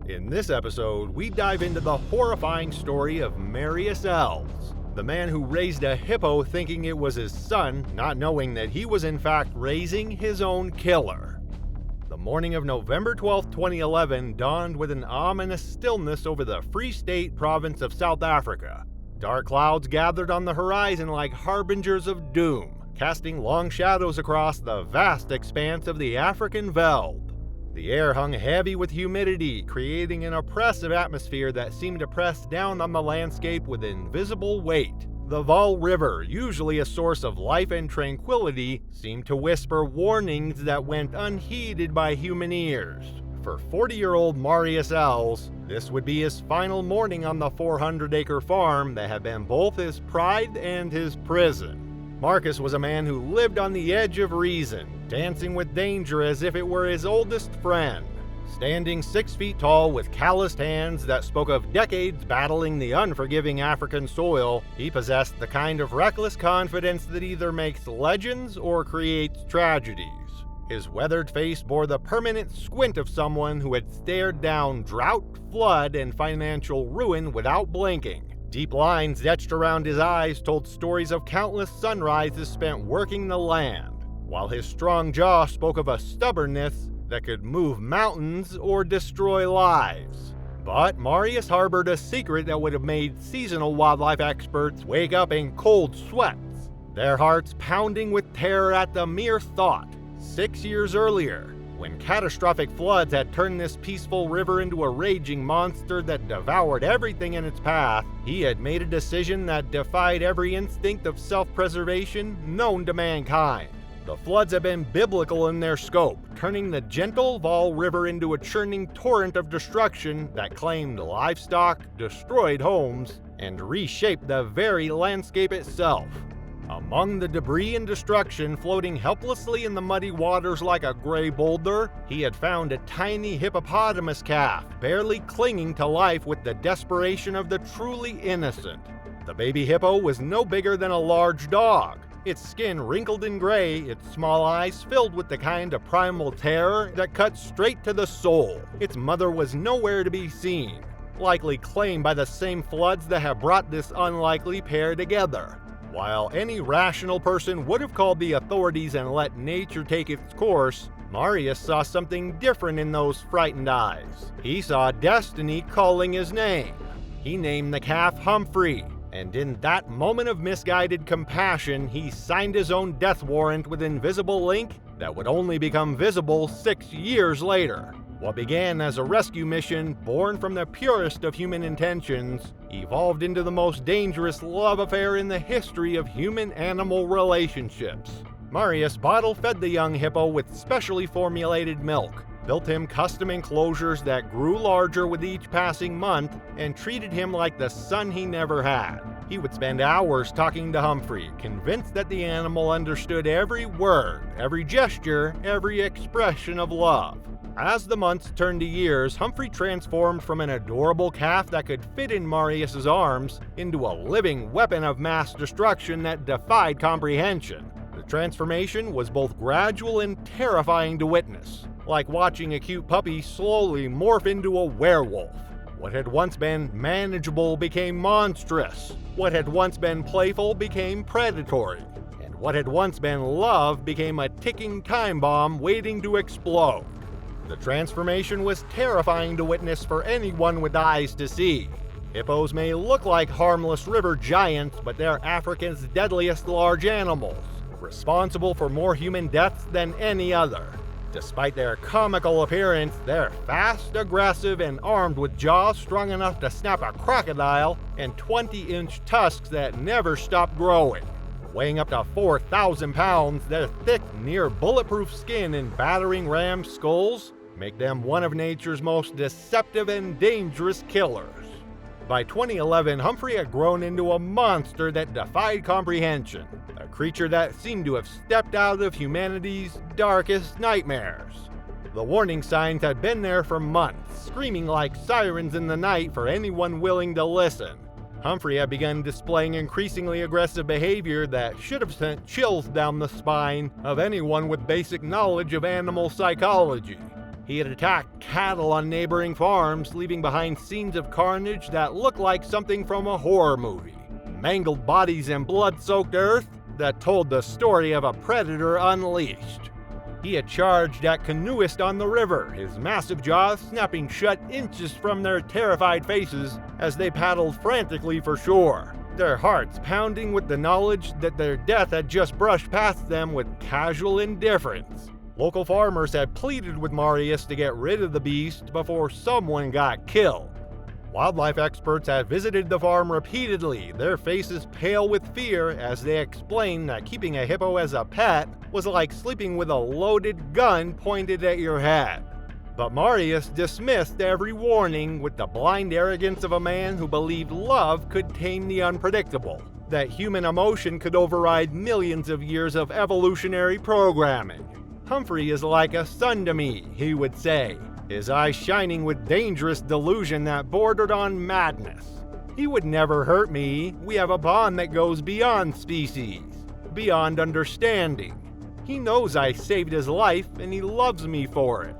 In this episode, we dive into the horrifying story of Marius, the man who raised a hippo thinking it was his son, not knowing that he was in fact raising his own killer. The morning of November 12, 2011 dawned with an ominous stillness over the Free State province of South Africa. Dark clouds gathered on the horizon like harbingers of doom, casting long shadows across the vast expanse of the African veld. The air hung heavy with humidity, creating an oppressive atmosphere that seemed to press down on the landscape with invisible weight. The Vaal River, usually a source of life and tranquility, seemed to whisper warnings that went unheeded by human ears. For 40-year-old Marius, this would be his final morning on the 400-acre farm that had been both his pride and his prison. Marcus was a man who lived on the edge of reason, dancing with danger as if it were his oldest friend. Standing 6 feet tall with calloused hands that spoke of decades battling the unforgiving African soil, he possessed the kind of reckless confidence that either makes legends or creates tragedies. His weathered face bore the permanent squint of someone who had stared down drought, flood, and financial ruin without blinking. Deep lines etched around his eyes told stories of countless sunrises spent working the land, while his strong jaw spoke of a stubbornness that could move mountains or destroy lives. But Marius harbored a secret that would have made seasonal wildlife experts wake up in cold sweats, their hearts pounding with terror at the mere thought. 6 years earlier, when catastrophic floods had turned this peaceful river into a raging monster that devoured everything in its path, he had made a decision that defied every instinct of self-preservation known to mankind. The floods had been biblical in their scope, turning the gentle Vaal River into a churning torrent of destruction that claimed livestock, destroyed homes, and reshaped the very landscape itself. Among the debris and destruction floating helplessly in the muddy waters like a gray boulder, he had found a tiny hippopotamus calf, barely clinging to life with the desperation of the truly innocent. The baby hippo was no bigger than a large dog, its skin wrinkled and gray, its small eyes filled with the kind of primal terror that cuts straight to the soul. Its mother was nowhere to be seen, likely claimed by the same floods that have brought this unlikely pair together. While any rational person would have called the authorities and let nature take its course, Marius saw something different in those frightened eyes. He saw destiny calling his name. He named the calf Humphrey, and in that moment of misguided compassion, he signed his own death warrant with invisible ink that would only become visible 6 years later. What began as a rescue mission born from the purest of human intentions evolved into the most dangerous love affair in the history of human-animal relationships. Marius bottle-fed the young hippo with specially formulated milk, built him custom enclosures that grew larger with each passing month, and treated him like the son he never had. He would spend hours talking to Humphrey, convinced that the animal understood every word, every gesture, every expression of love. As the months turned to years, Humphrey transformed from an adorable calf that could fit in Marius's arms into a living weapon of mass destruction that defied comprehension. The transformation was both gradual and terrifying to witness, like watching a cute puppy slowly morph into a werewolf. What had once been manageable became monstrous. What had once been playful became predatory. And what had once been love became a ticking time bomb waiting to explode. The transformation was terrifying to witness for anyone with eyes to see. Hippos may look like harmless river giants, but they're Africa's deadliest large animals, responsible for more human deaths than any other. Despite their comical appearance, they're fast, aggressive, and armed with jaws strong enough to snap a crocodile and 20-inch tusks that never stop growing. Weighing up to 4,000 pounds, their thick, near-bulletproof skin and battering ram skulls make them one of nature's most deceptive and dangerous killers. By 2011, Humphrey had grown into a monster that defied comprehension, a creature that seemed to have stepped out of humanity's darkest nightmares. The warning signs had been there for months, screaming like sirens in the night for anyone willing to listen. Humphrey had begun displaying increasingly aggressive behavior that should have sent chills down the spine of anyone with basic knowledge of animal psychology. He had attacked cattle on neighboring farms, leaving behind scenes of carnage that looked like something from a horror movie. Mangled bodies and blood-soaked earth that told the story of a predator unleashed. He had charged at canoeists on the river, his massive jaws snapping shut inches from their terrified faces as they paddled frantically for shore, their hearts pounding with the knowledge that their death had just brushed past them with casual indifference. Local farmers had pleaded with Marius to get rid of the beast before someone got killed. Wildlife experts had visited the farm repeatedly, their faces pale with fear as they explained that keeping a hippo as a pet was like sleeping with a loaded gun pointed at your head. But Marius dismissed every warning with the blind arrogance of a man who believed love could tame the unpredictable, that human emotion could override millions of years of evolutionary programming. "Humphrey is like a son to me," he would say, his eyes shining with dangerous delusion that bordered on madness. "He would never hurt me. We have a bond that goes beyond species, beyond understanding. He knows I saved his life and he loves me for it."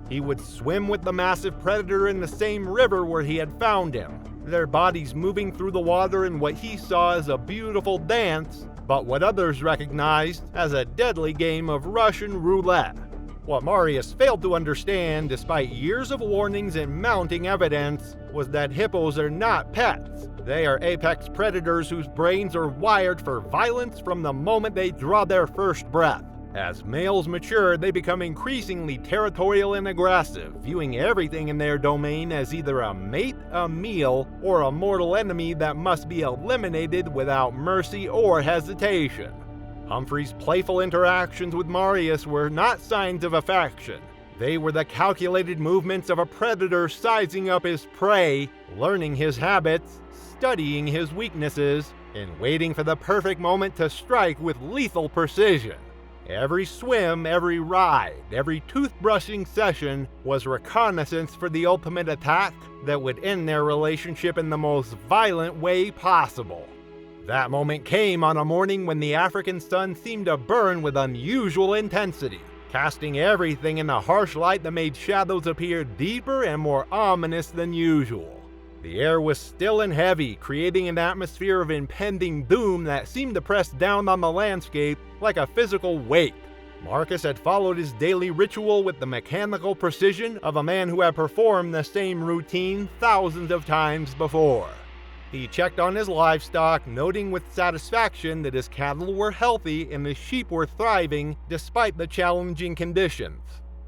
He would swim with the massive predator in the same river where he had found him, their bodies moving through the water in what he saw as a beautiful dance, but what others recognized as a deadly game of Russian roulette. What Marius failed to understand, despite years of warnings and mounting evidence, was that hippos are not pets. They are apex predators whose brains are wired for violence from the moment they draw their first breath. As males mature, they become increasingly territorial and aggressive, viewing everything in their domain as either a mate, a meal, or a mortal enemy that must be eliminated without mercy or hesitation. Humphrey's playful interactions with Marius were not signs of affection. They were the calculated movements of a predator sizing up his prey, learning his habits, studying his weaknesses, and waiting for the perfect moment to strike with lethal precision. Every swim, every ride, every toothbrushing session was reconnaissance for the ultimate attack that would end their relationship in the most violent way possible. That moment came on a morning when the African sun seemed to burn with unusual intensity, casting everything in a harsh light that made shadows appear deeper and more ominous than usual. The air was still and heavy, creating an atmosphere of impending doom that seemed to press down on the landscape like a physical weight. Marcus had followed his daily ritual with the mechanical precision of a man who had performed the same routine thousands of times before. He checked on his livestock, noting with satisfaction that his cattle were healthy and his sheep were thriving despite the challenging conditions.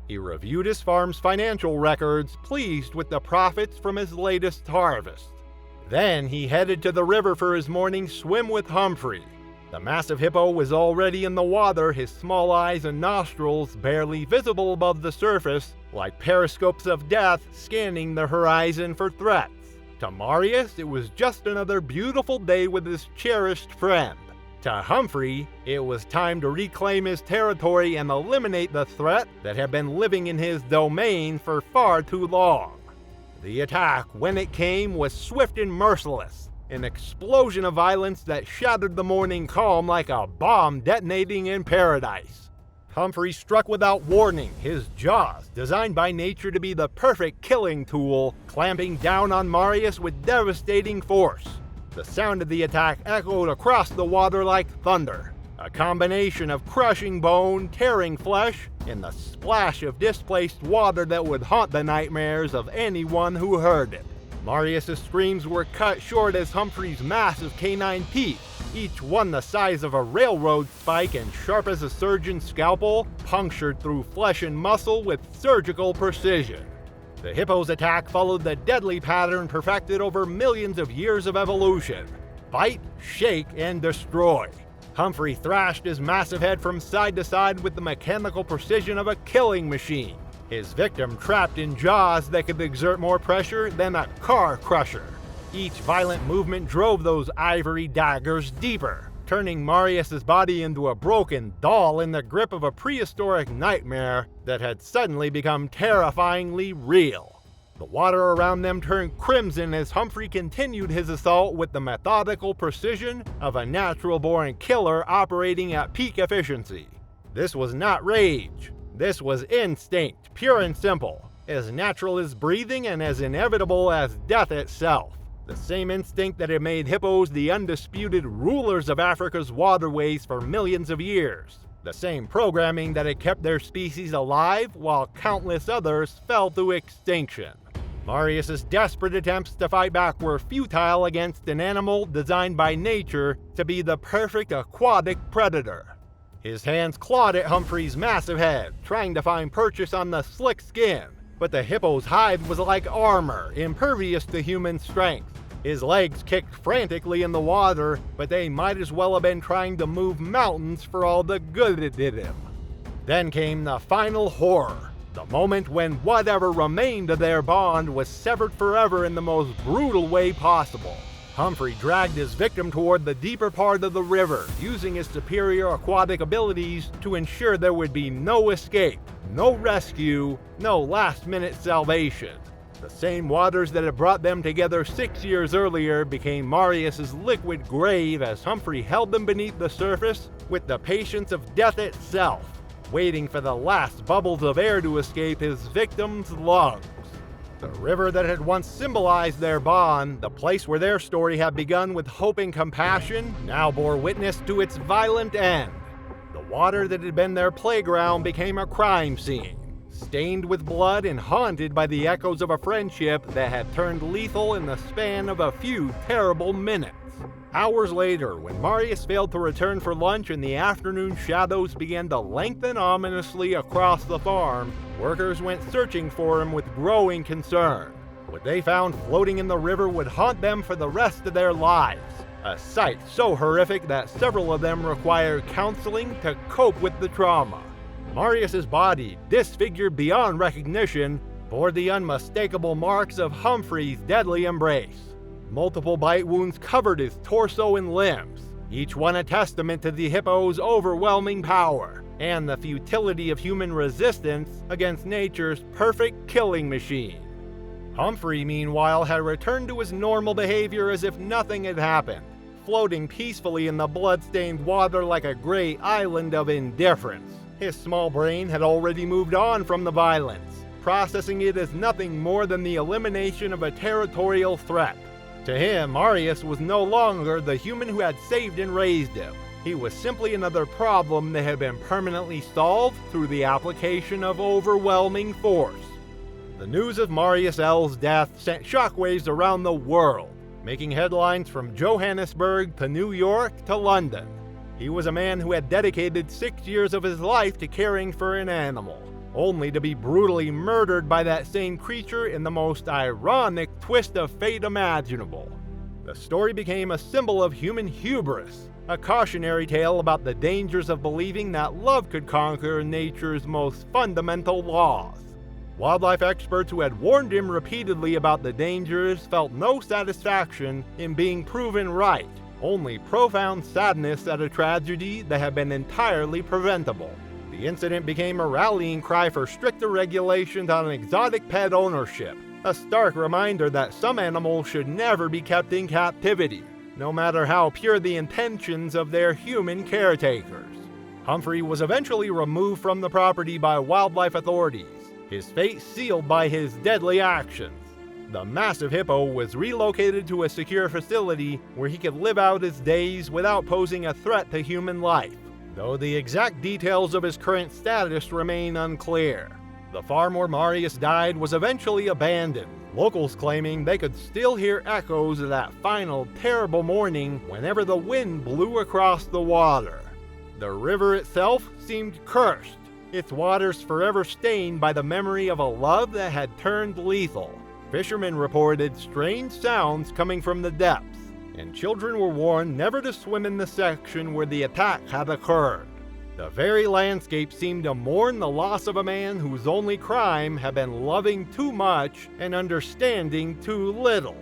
He reviewed his farm's financial records, pleased with the profits from his latest harvest. Then he headed to the river for his morning swim with Humphrey. The massive hippo was already in the water, his small eyes and nostrils barely visible above the surface, like periscopes of death scanning the horizon for threats. To Marius, it was just another beautiful day with his cherished friend. To Humphrey, it was time to reclaim his territory and eliminate the threat that had been living in his domain for far too long. The attack, when it came, was swift and merciless, an explosion of violence that shattered the morning calm like a bomb detonating in paradise. Humphrey struck without warning, his jaws, designed by nature to be the perfect killing tool, clamping down on Marius with devastating force. The sound of the attack echoed across the water like thunder, a combination of crushing bone, tearing flesh, and the splash of displaced water that would haunt the nightmares of anyone who heard it. Marius' screams were cut short as Humphrey's massive canine teeth, each one the size of a railroad spike and sharp as a surgeon's scalpel, punctured through flesh and muscle with surgical precision. The hippo's attack followed the deadly pattern perfected over millions of years of evolution: bite, shake, and destroy. Humphrey thrashed his massive head from side to side with the mechanical precision of a killing machine, his victim trapped in jaws that could exert more pressure than a car crusher. Each violent movement drove those ivory daggers deeper, turning Marius' body into a broken doll in the grip of a prehistoric nightmare that had suddenly become terrifyingly real. The water around them turned crimson as Humphrey continued his assault with the methodical precision of a natural-born killer operating at peak efficiency. This was not rage, This was instinct, pure and simple, as natural as breathing and as inevitable as death itself. The same instinct that had made hippos the undisputed rulers of Africa's waterways for millions of years. The same programming that had kept their species alive while countless others fell to extinction. Marius's desperate attempts to fight back were futile against an animal designed by nature to be the perfect aquatic predator. His hands clawed at Humphrey's massive head, trying to find purchase on the slick skin, but the hippo's hide was like armor, impervious to human strength. His legs kicked frantically in the water, but they might as well have been trying to move mountains for all the good it did him. Then came the final horror, the moment when whatever remained of their bond was severed forever in the most brutal way possible. Humphrey dragged his victim toward the deeper part of the river, using his superior aquatic abilities to ensure there would be no escape, no rescue, no last-minute salvation. The same waters that had brought them together 6 years earlier became Marius's liquid grave as Humphrey held them beneath the surface with the patience of death itself, waiting for the last bubbles of air to escape his victim's lungs. The river that had once symbolized their bond, the place where their story had begun with hope and compassion, now bore witness to its violent end. The water that had been their playground became a crime scene, stained with blood and haunted by the echoes of a friendship that had turned lethal in the span of a few terrible minutes. Hours later, when Marius failed to return for lunch and the afternoon shadows began to lengthen ominously across the farm, workers went searching for him with growing concern. What they found floating in the river would haunt them for the rest of their lives, a sight so horrific that several of them required counseling to cope with the trauma. Marius's body, disfigured beyond recognition, bore the unmistakable marks of Humphrey's deadly embrace. Multiple bite wounds covered his torso and limbs, each one a testament to the hippo's overwhelming power and the futility of human resistance against nature's perfect killing machine. Humphrey, meanwhile, had returned to his normal behavior as if nothing had happened, floating peacefully in the blood-stained water like a gray island of indifference. His small brain had already moved on from the violence, processing it as nothing more than the elimination of a territorial threat. To him, Marius was no longer the human who had saved and raised him. He was simply another problem that had been permanently solved through the application of overwhelming force. The news of Marius L's death sent shockwaves around the world, making headlines from Johannesburg to New York to London. He was a man who had dedicated 6 years of his life to caring for an animal, only to be brutally murdered by that same creature in the most ironic twist of fate imaginable. The story became a symbol of human hubris, a cautionary tale about the dangers of believing that love could conquer nature's most fundamental laws. Wildlife experts who had warned him repeatedly about the dangers felt no satisfaction in being proven right, only profound sadness at a tragedy that had been entirely preventable. The incident became a rallying cry for stricter regulations on exotic pet ownership, a stark reminder that some animals should never be kept in captivity, no matter how pure the intentions of their human caretakers. Humphrey was eventually removed from the property by wildlife authorities, his fate sealed by his deadly actions. The massive hippo was relocated to a secure facility where he could live out his days without posing a threat to human life, though the exact details of his current status remain unclear. The farm where Marius died was eventually abandoned, locals claiming they could still hear echoes of that final terrible morning whenever the wind blew across the water. The river itself seemed cursed, its waters forever stained by the memory of a love that had turned lethal. Fishermen reported strange sounds coming from the depths, and children were warned never to swim in the section where the attack had occurred. The very landscape seemed to mourn the loss of a man whose only crime had been loving too much and understanding too little.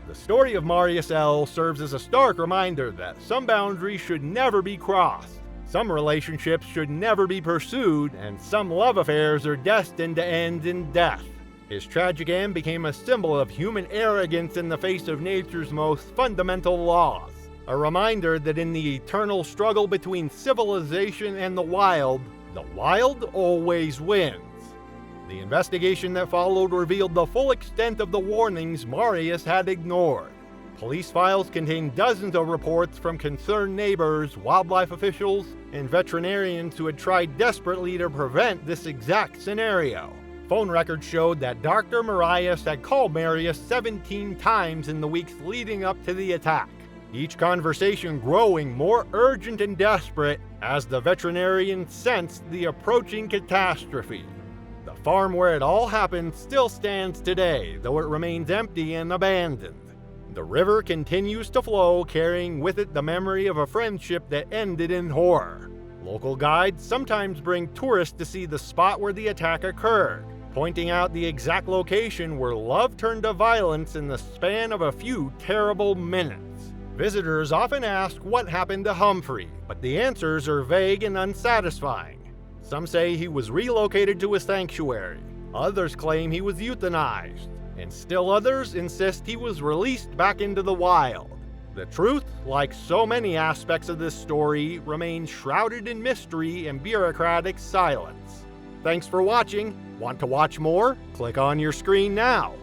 The story of Marius L. serves as a stark reminder that some boundaries should never be crossed, some relationships should never be pursued, and some love affairs are destined to end in death. His tragic end became a symbol of human arrogance in the face of nature's most fundamental laws, a reminder that in the eternal struggle between civilization and the wild, The wild always wins. The investigation that followed revealed the full extent of the warnings Marius had ignored. Police files contain dozens of reports from concerned neighbors, wildlife officials, and veterinarians who had tried desperately to prevent this exact scenario. Phone records showed that Dr. Marius had called Marius 17 times in the weeks leading up to the attack, each conversation growing more urgent and desperate as the veterinarian sensed the approaching catastrophe. The farm where it all happened still stands today, though it remains empty and abandoned. The river continues to flow, carrying with it the memory of a friendship that ended in horror. Local guides sometimes bring tourists to see the spot where the attack occurred, pointing out the exact location where love turned to violence in the span of a few terrible minutes. Visitors often ask what happened to Humphrey, but the answers are vague and unsatisfying. Some say he was relocated to a sanctuary, others claim he was euthanized, and still others insist he was released back into the wild. The truth, like so many aspects of this story, remains shrouded in mystery and bureaucratic silence. Thanks for watching. Want to watch more? Click on your screen now.